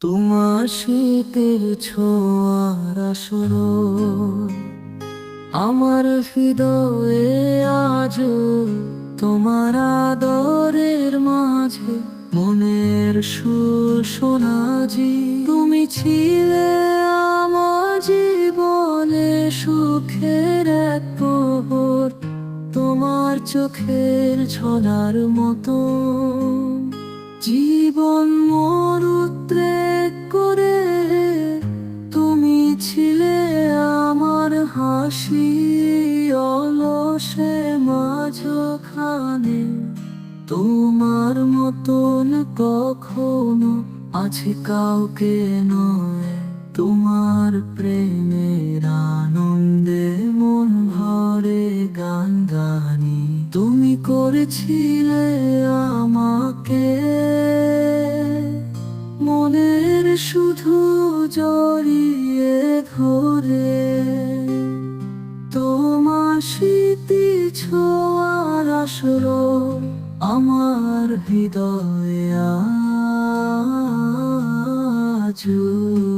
তোমার শীতের ছোঁয়ার আসর আমার হৃদয়ে আজও, তোমার আদরের মাঝে মনের সুর শোনাজি। তুমি ছিলে আমার জীবনে সুখের এক প্রহর, তোমার চোখের ছলার মতো জীবন মোর উদ্রেক করে। তুমি ছিলে আমার হাসি অলসে মাঝখানে, তোমার মতন কখনো আছে কাউকে নয়। তোমার প্রেমের আনন্দে মন ভরে গান গানি, তুমি করেছিলে আমাকে মনের শুধু জড়িয়ে ধরে। তোমার স্মৃতি ছোঁয়ার আসর আমার হৃদয়ে আজও।